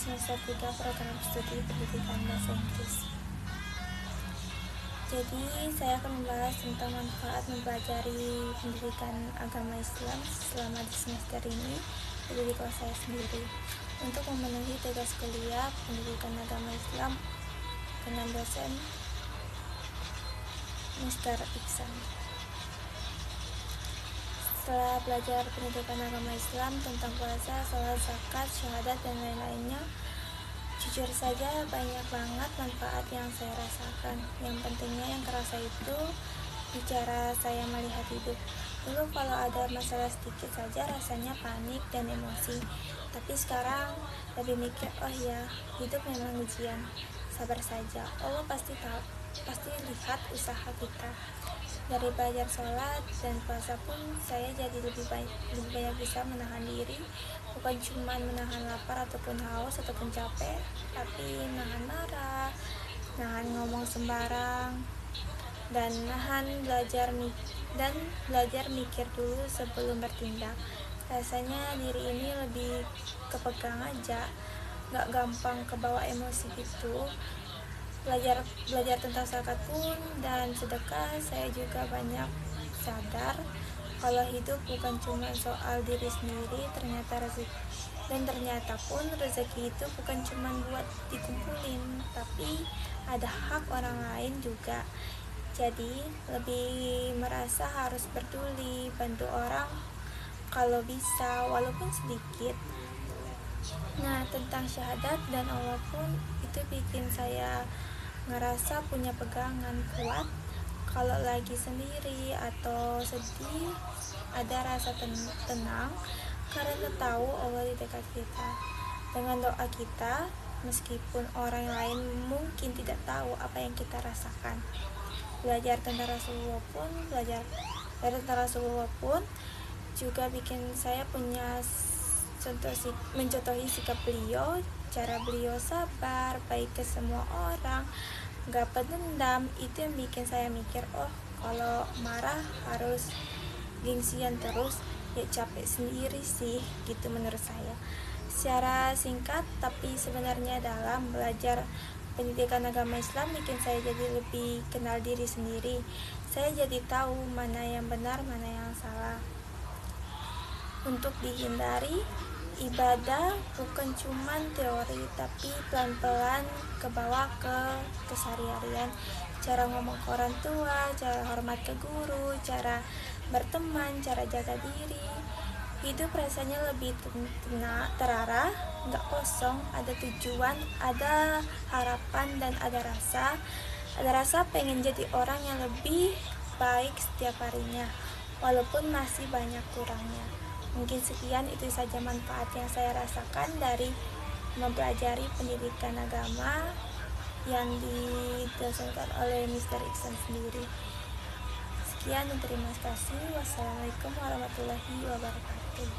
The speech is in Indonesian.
semester 3 program studi pendidikan bahasa Inggris. Jadi saya akan membahas tentang manfaat mempelajari pendidikan agama Islam selama di semester ini di kelas saya sendiri untuk memenuhi tugas kuliah pendidikan agama Islam dengan dosen Mr. Iksan. Setelah belajar pendidikan agama Islam tentang puasa, sholat, zakat, syahadat, dan lain-lainnya, jujur saja banyak banget manfaat yang saya rasakan. Yang pentingnya yang kerasa itu bicara saya melihat hidup. Dulu kalau ada masalah sedikit saja rasanya panik dan emosi, tapi sekarang lebih mikir, oh ya, hidup memang ujian, sabar saja, Allah pasti tahu, pasti lihat usaha kita. Dari belajar sholat dan puasa pun saya jadi lebih banyak bisa menahan diri, bukan cuma menahan lapar ataupun haus ataupun capek, tapi nahan marah, nahan ngomong sembarang, dan belajar mikir dulu sebelum bertindak. Rasanya diri ini lebih kepegang aja, gak gampang kebawa emosi gitu. Belajar tentang zakat pun dan sedekah, saya juga banyak sadar kalau hidup bukan cuma soal diri sendiri, ternyata pun rezeki itu bukan cuma buat dikumpulin, tapi ada hak orang lain juga. Jadi lebih merasa harus peduli, bantu orang kalau bisa, walaupun sedikit. Nah, tentang syahadat dan Allah pun itu bikin saya ngerasa punya pegangan kuat. Kalau lagi sendiri atau sedih, ada rasa tenang karena tahu Allah di dekat kita. Dengan doa kita, meskipun orang lain mungkin tidak tahu apa yang kita rasakan. Belajar tentang Rasulullah pun juga bikin saya punya mencontohi sikap beliau, cara beliau sabar, baik ke semua orang, gak pendendam. Itu yang bikin saya mikir, oh kalau marah harus gengsian terus, ya capek sendiri sih, gitu menurut saya. Secara singkat tapi sebenarnya dalam, belajar pendidikan agama Islam bikin saya jadi lebih kenal diri sendiri. Saya jadi tahu mana yang benar, mana yang salah. Untuk dihindari, ibadah bukan cuma teori, tapi pelan-pelan ke bawah ke keseharian. Cara ngomong ke orang tua, cara hormat ke guru, cara berteman, cara jaga diri. Hidup rasanya lebih terarah, gak kosong, ada tujuan, ada harapan, dan ada rasa pengen jadi orang yang lebih baik setiap harinya, walaupun masih banyak kurangnya. Mungkin sekian, itu saja manfaat yang saya rasakan dari mempelajari pendidikan agama yang didosenkan oleh Mr. Iksan sendiri. Sekian dan terima kasih. Wassalamualaikum warahmatullahi wabarakatuh.